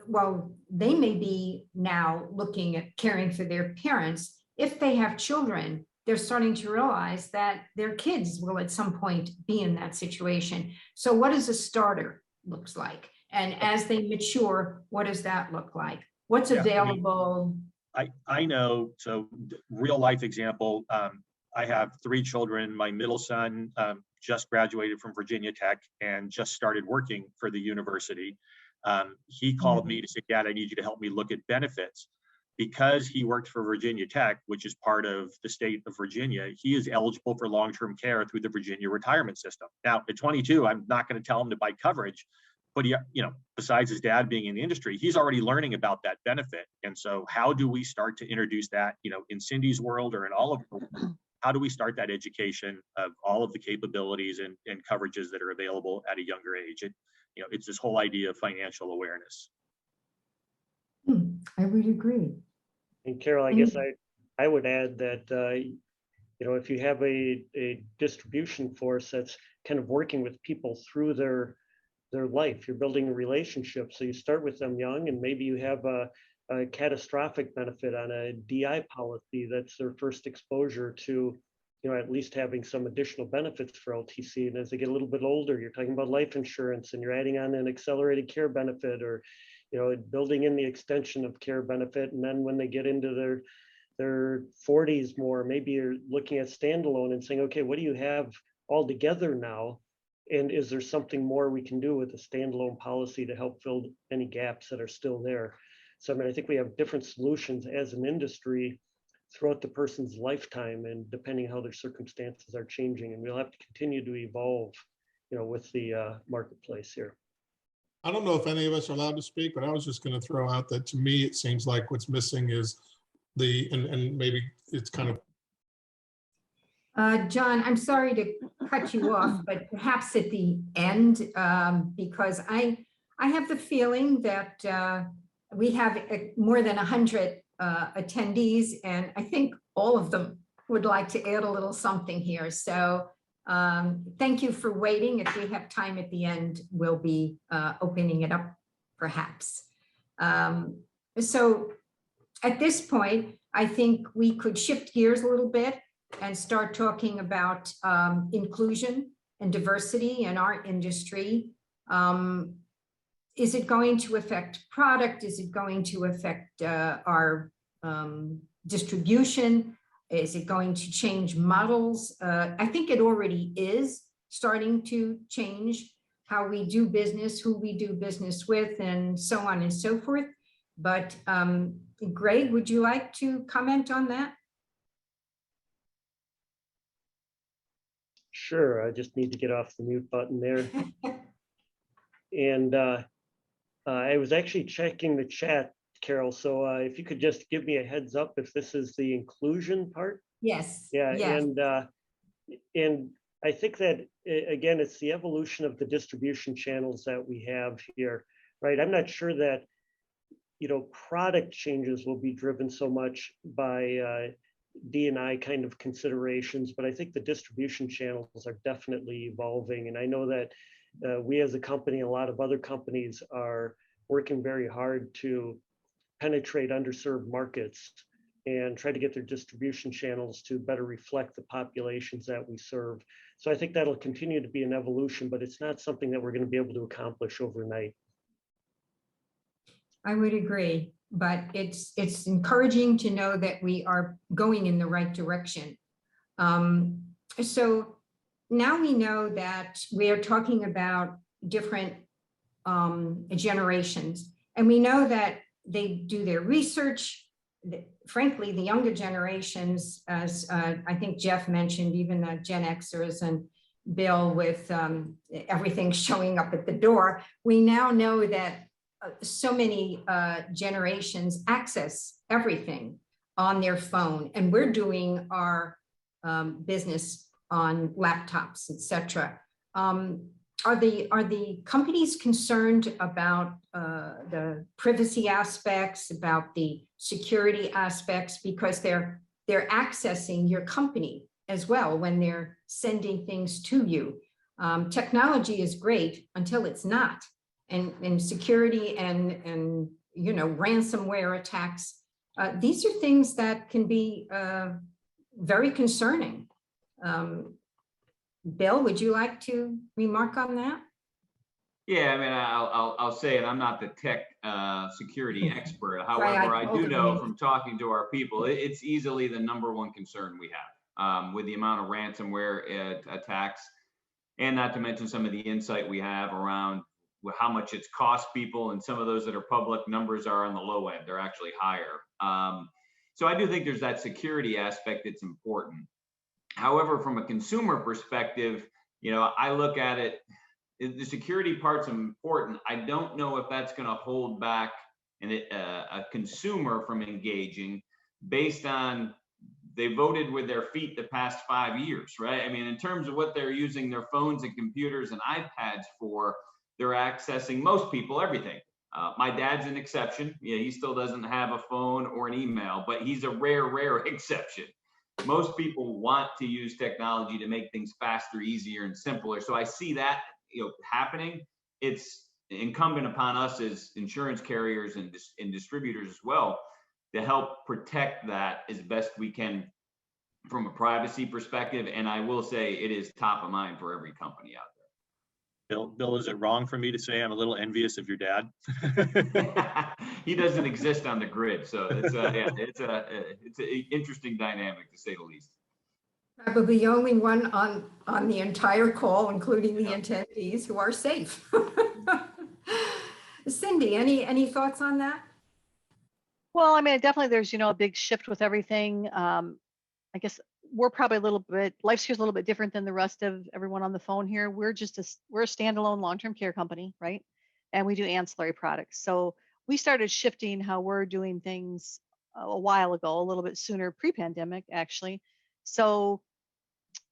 well, they may be now looking at caring for their parents. If they have children, they're starting to realize that their kids will at some point be in that situation. So what does a starter looks like? And as they mature, what does that look like? What's available? I know, so real life example, I have 3 children. My middle son just graduated from Virginia Tech and just started working for the university. He called me to say, "Dad, I need you to help me look at benefits." Because he worked for Virginia Tech, which is part of the state of Virginia, he is eligible for long-term care through the Virginia retirement system. Now, at 22, I'm not going to tell him to buy coverage, but he, besides his dad being in the industry, he's already learning about that benefit. And so how do we start to introduce that, in Cindy's world or in all of them? How do we start that education of all of the capabilities and coverages that are available at a younger age? It's this whole idea of financial awareness. I would agree. And Carol, I guess I would add that, if you have a distribution force that's kind of working with people through their life, you're building a relationship. So you start with them young, and maybe you have a catastrophic benefit on a DI policy. That's their first exposure to, at least having some additional benefits for LTC. And as they get a little bit older, you're talking about life insurance, and you're adding on an accelerated care benefit, or building in the extension of care benefit. And then when they get into their 40s more, maybe you're looking at standalone and saying, okay, what do you have all together now? And is there something more we can do with a standalone policy to help fill any gaps that are still there? So, I think we have different solutions as an industry throughout the person's lifetime, and depending how their circumstances are changing, and we'll have to continue to evolve, with the marketplace here. I don't know if any of us are allowed to speak, but I was just going to throw out that to me, it seems like what's missing is and maybe it's kind of. John, I'm sorry to cut you off, but perhaps at the end, because I have the feeling that we have more than 100 attendees, and I think all of them would like to add a little something here. So thank you for waiting. If we have time at the end, we'll be opening it up perhaps. So at this point, I think we could shift gears a little bit and start talking about inclusion and diversity in our industry. Is it going to affect product? Is it going to affect our distribution? Is it going to change models? I think it already is starting to change how we do business, who we do business with, and so on and so forth. But Greg, would you like to comment on that? Sure, I just need to get off the mute button there. And I was actually checking the chat, Carol, so if you could just give me a heads up if this is the inclusion part. Yes. Yeah, yes. And I think that, again, it's the evolution of the distribution channels that we have here, right? I'm not sure that, product changes will be driven so much by D&I kind of considerations, but I think the distribution channels are definitely evolving. And I know that we as a company, a lot of other companies are working very hard to penetrate underserved markets and try to get their distribution channels to better reflect the populations that we serve. So I think that'll continue to be an evolution, but it's not something that we're going to be able to accomplish overnight. I would agree, but it's encouraging to know that we are going in the right direction. So now we know that we are talking about different generations, and we know that they do their research. Frankly, the younger generations, as I think Jeff mentioned, even the Gen Xers and Bill, with everything showing up at the door, we now know that so many generations access everything on their phone, and we're doing our business on laptops, etc. Are the companies concerned about the privacy aspects, about the security aspects, because they're accessing your company as well when they're sending things to you? Technology is great until it's not. And security and ransomware attacks, these are things that can be very concerning. Bill, would you like to remark on that? Yeah, I'll say it. I'm not the tech security expert. However, I do know from talking to our people, it's easily the #1 concern we have with the amount of ransomware attacks, and not to mention some of the insight we have around how much it's cost people, and some of those that are public numbers are on the low end. They're actually higher. So I do think there's that security aspect that's important. However, from a consumer perspective, I look at it, the security part's important. I don't know if that's going to hold back a consumer from engaging based on they voted with their feet the past 5 years, right? In terms of what they're using their phones and computers and iPads for, they're accessing, most people, everything. My dad's an exception. Yeah, he still doesn't have a phone or an email, but he's a rare exception. Most people want to use technology to make things faster, easier, and simpler. So I see that, happening. It's incumbent upon us as insurance carriers and distributors as well to help protect that as best we can from a privacy perspective. And I will say it is top of mind for every company out Bill, is it wrong for me to say I'm a little envious of your dad? there. He doesn't exist on the grid, so it's an interesting dynamic to say the least. Probably the only one on the entire call, including the attendees, who are safe. Cindy, any thoughts on that? Well, I mean, definitely there's, a big shift with everything. I guess we're probably LifeSecure is a little bit different than the rest of everyone on the phone here. We're a standalone long-term care company, right? And we do ancillary products. So we started shifting how we're doing things a while ago, a little bit sooner, pre-pandemic actually. So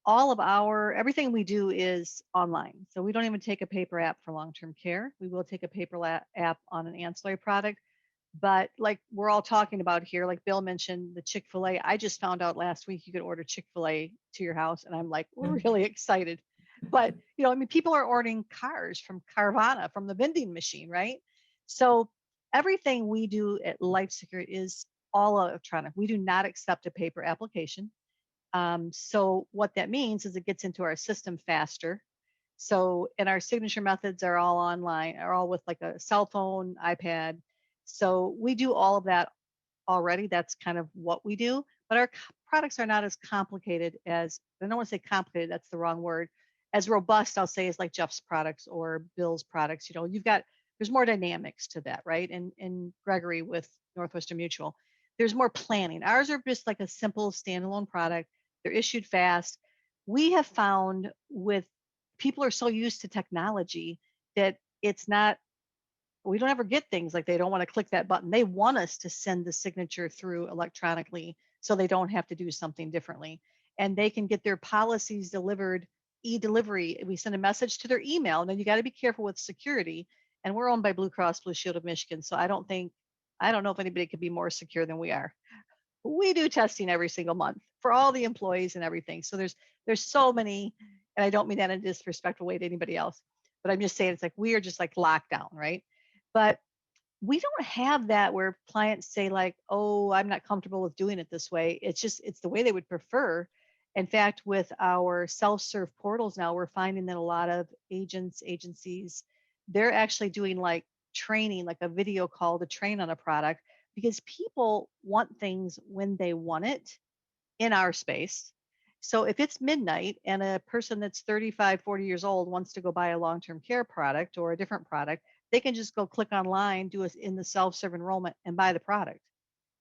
everything we do is online. So we don't even take a paper app for long-term care. We will take a paper app on an ancillary product. But like we're all talking about here, like Bill mentioned, the Chick-fil-A, I just found out last week you could order Chick-fil-A to your house. And I'm like, we're really excited. But, people are ordering cars from Carvana, from the vending machine, right? So everything we do at LifeSecure is all electronic. We do not accept a paper application. So what that means is it gets into our system faster. And our signature methods are all online, are all with like a cell phone, iPad. So we do all of that already. That's kind of what we do. But our products are not as complicated as, I don't want to say complicated, that's the wrong word. As robust, I'll say, is like Jeff's products or Bill's products. There's more dynamics to that, right? And Gregory with Northwestern Mutual, there's more planning. Ours are just like a simple standalone product. They're issued fast. We have found with people are so used to technology that we don't ever get things like they don't want to click that button. They want us to send the signature through electronically so they don't have to do something differently. And they can get their policies delivered, e-delivery. We send a message to their email. And then you got to be careful with security. And we're owned by Blue Cross Blue Shield of Michigan. So I don't know if anybody could be more secure than we are. We do testing every single month for all the employees and everything. So there's so many, and I don't mean that in a disrespectful way to anybody else, but I'm just saying it's like we are just like locked down, right? But we don't have that where clients say like, oh, I'm not comfortable with doing it this way. It's the way they would prefer. In fact, with our self-serve portals now, we're finding that a lot of agencies, they're actually doing like training, like a video call to train on a product, because people want things when they want it in our space. So if it's midnight and a person that's 35, 40 years old wants to go buy a long-term care product or a different product, they can just go click online, do it in the self-serve enrollment and buy the product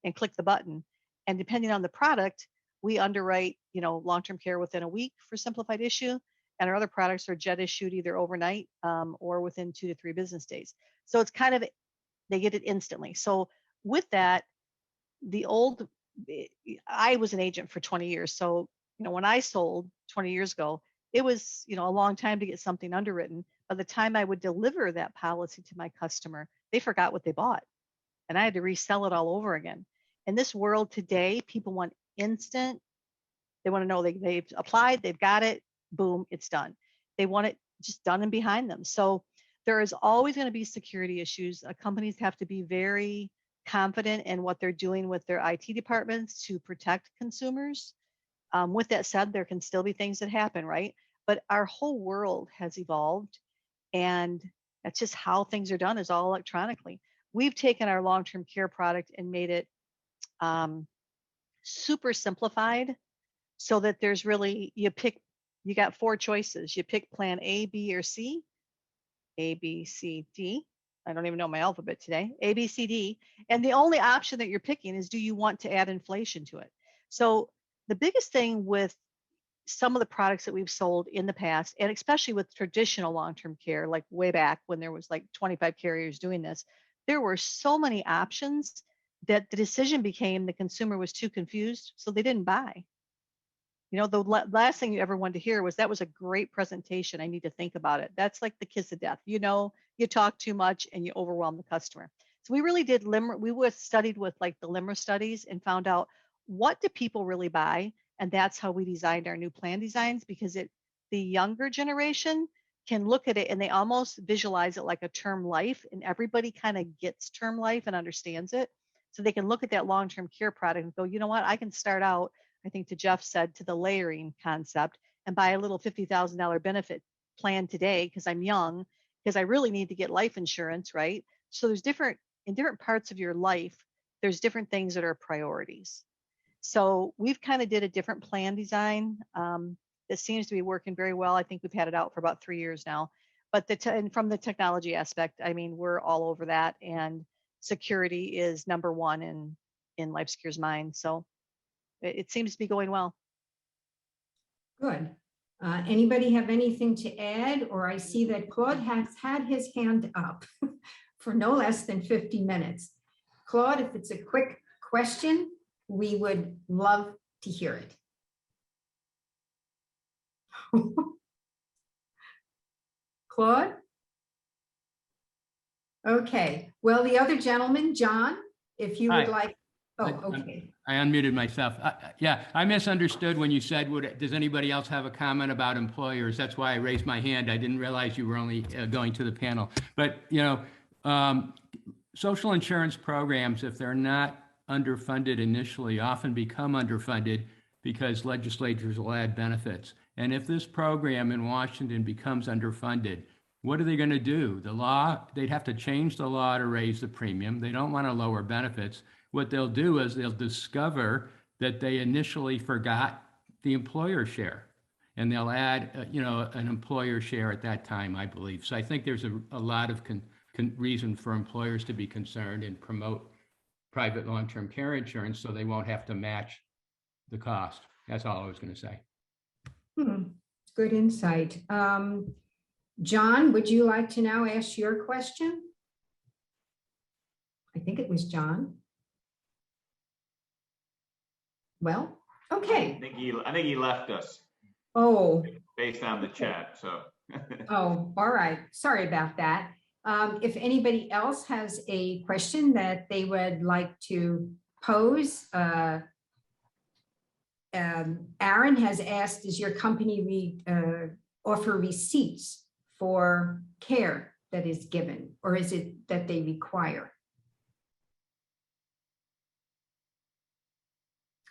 and click the button. And depending on the product, we underwrite, long-term care within a week for simplified issue. And our other products are jet issued either overnight or within 2 to 3 business days. So it's kind of, they get it instantly. So with that, I was an agent for 20 years. So, when I sold 20 years ago, it was, a long time to get something underwritten. By the time I would deliver that policy to my customer, they forgot what they bought and I had to resell it all over again. In this world today, people want instant. They want to know they've applied, they've got it, boom, it's done. They want it just done and behind them. So there is always going to be security issues. Companies have to be very confident in what they're doing with their IT departments to protect consumers. With that said, there can still be things that happen, right? But our whole world has evolved, and that's just how things are done, is all electronically. We've taken our long-term care product and made it super simplified so that there's really, you got 4 choices. You pick plan A, B, or C, A, B, C, D. I don't even know my alphabet today, A, B, C, D. And the only option that you're picking is, do you want to add inflation to it? So the biggest thing with some of the products that we've sold in the past, and especially with traditional long-term care, like way back when there was like 25 carriers doing this, there were so many options that the decision became the consumer was too confused, so they didn't buy. You know, the last thing you ever wanted to hear was that was a great presentation. I need to think about it. That's like the kiss of death. You know, you talk too much and you overwhelm the customer. So we really did studied with like the LIMRA studies and found out what do people really buy. And that's how we designed our new plan designs, because the younger generation can look at it and they almost visualize it like a term life, and everybody kind of gets term life and understands it. So they can look at that long-term care product and go, you know what, I can start out, I think to Jeff said, to the layering concept and buy a little $50,000 benefit plan today because I'm young, because I really need to get life insurance, right? So there's in different parts of your life, there's different things that are priorities. So we've kind of did a different plan design that seems to be working very well. I think we've had it out for about 3 years now. But and from the technology aspect, I mean, we're all over that, and security is number one in LifeSecure's mind. So it seems to be going well. Good. Anybody have anything to add? Or I see that Claude has had his hand up for no less than 50 minutes. Claude, if it's a quick question, we would love to hear it. Claude? Okay. Well, the other gentleman, John, if you would Hi. like. Oh, okay. I unmuted myself. Yeah, I misunderstood when you said, does anybody else have a comment about employers? That's why I raised my hand. I didn't realize you were only going to the panel. But, you know, social insurance programs, if they're not underfunded initially, often become underfunded because legislatures will add benefits. And if this program in Washington becomes underfunded, what are they going to do? They'd have to change the law to raise the premium. They don't want to lower benefits. What they'll do is they'll discover that they initially forgot the employer share, and they'll add, you know, an employer share at that time, I believe. So I think there's a lot of reason for employers to be concerned and promote private long-term care insurance so they won't have to match the cost. That's all I was going to say. Good insight. John, would you like to now ask your question? I think it was John. Well, okay. I think he left us Oh, based on the chat. So. oh, all right. Sorry about that. If anybody else has a question that they would like to pose, Aaron has asked, does your company offer receipts for care that is given, or is it that they require?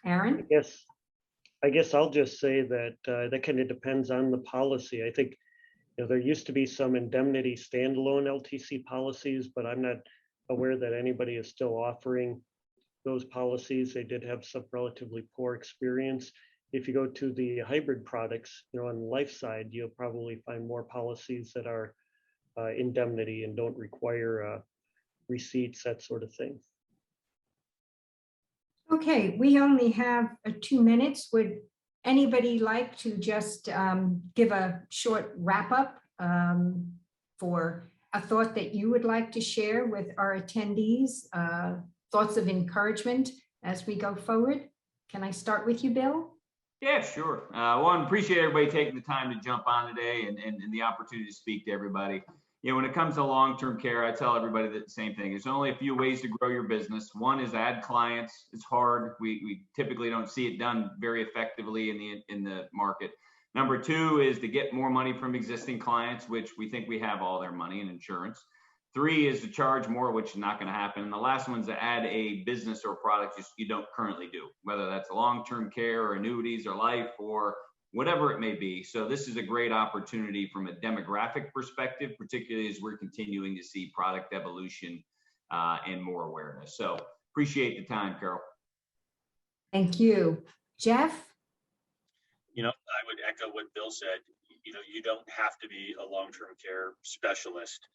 Aaron? I guess I'll just say that that kind of depends on the policy. I think, you know, there used to be some indemnity standalone LTC policies, but I'm not aware that anybody is still offering those policies. They did have some relatively poor experience. If you go to the hybrid products, you know, on the life side, you'll probably find more policies that are indemnity and don't require receipts, that sort of thing. Okay, we only have 2 minutes. Would anybody like to just give a short wrap up for a thought that you would like to share with our attendees, thoughts of encouragement as we go forward? Can I start with you, Bill? Yeah, sure. One, appreciate everybody taking the time to jump on today and the opportunity to speak to everybody. You know, when it comes to long-term care, I tell everybody the same thing. There's only a few ways to grow your business. One is add clients. It's hard. We typically don't see it done very effectively in the market. Number two is to get more money from existing clients, which we think we have all their money in insurance. 3 is to charge more, which is not going to happen. And the last one is to add a business or product you don't currently do, whether that's long-term care or annuities or life or whatever it may be. So this is a great opportunity from a demographic perspective, particularly as we're continuing to see product evolution and more awareness. So appreciate the time, Carol. Thank you. Jeff? You know, I would echo what Bill said. You know, you don't have to be a long-term care specialist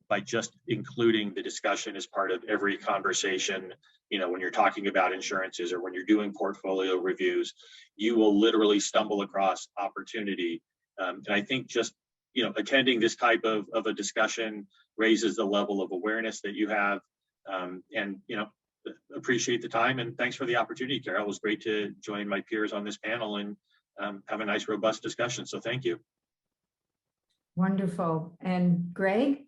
by just including the discussion as part of every conversation. You know, when you're talking about insurances or when you're doing portfolio reviews, you will literally stumble across opportunity. And I think just, you know, attending this type of a discussion raises the level of awareness that you have. And, you know, appreciate the time and thanks for the opportunity, Carol. It was great to join my peers on this panel and have a nice, robust discussion. So thank you. Wonderful. And Greg?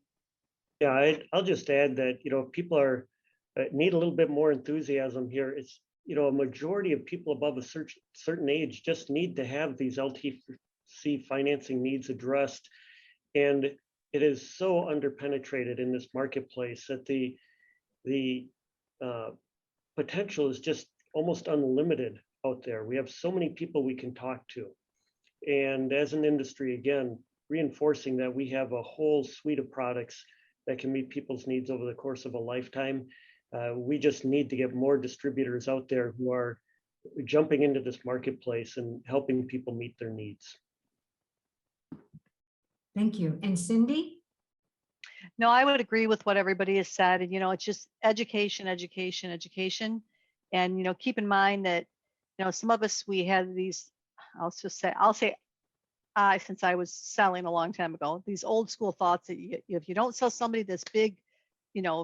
Yeah, I'll just add that, if people are need a little bit more enthusiasm here. It's, a majority of people above a certain age just need to have these LTC financing needs addressed. And it is so underpenetrated in this marketplace that the potential is just almost unlimited out there. We have so many people we can talk to. And as an industry, again, reinforcing that we have a whole suite of products that can meet people's needs over the course of a lifetime. We just need to get more distributors out there who are jumping into this marketplace and helping people meet their needs. Thank you. And Cindy? No, I would agree with what everybody has said. And, it's just education, education, education. And, keep in mind that, some of us, we had these, I'll say, since I was selling a long time ago, these old school thoughts that if you don't sell somebody this big,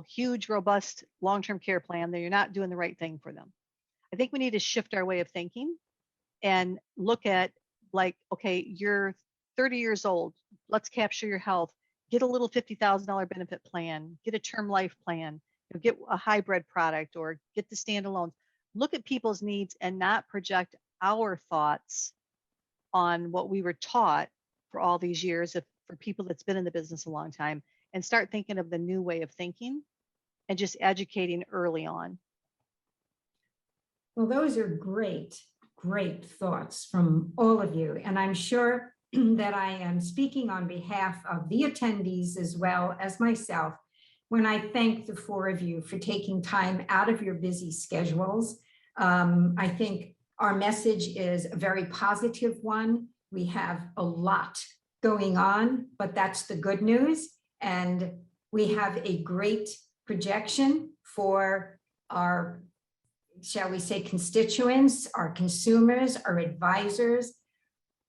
huge, robust long-term care plan, then you're not doing the right thing for them. I think we need to shift our way of thinking and look at like, okay, you're 30 years old. Let's capture your health. Get a little $50,000 benefit plan. Get a term life plan. Get a hybrid product or get the standalone. Look at people's needs and not project our thoughts on what we were taught for all these years for people that's been in the business a long time, and start thinking of the new way of thinking and just educating early on. Well, those are great, great thoughts from all of you. And I'm sure that I am speaking on behalf of the attendees as well as myself when I thank the four of you for taking time out of your busy schedules. I think our message is a very positive one. We have a lot going on, but that's the good news. And we have a great projection for our, shall we say, constituents, our consumers, our advisors,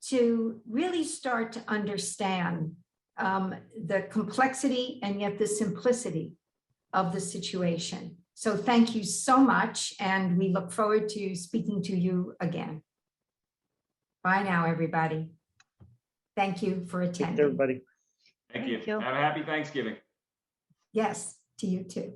to really start to understand the complexity and yet the simplicity of the situation. So thank you so much, and we look forward to speaking to you again. Bye now, everybody. Thank you for attending. Thanks, everybody. Thank you. Thank you. Have a happy Thanksgiving. Yes, to you too.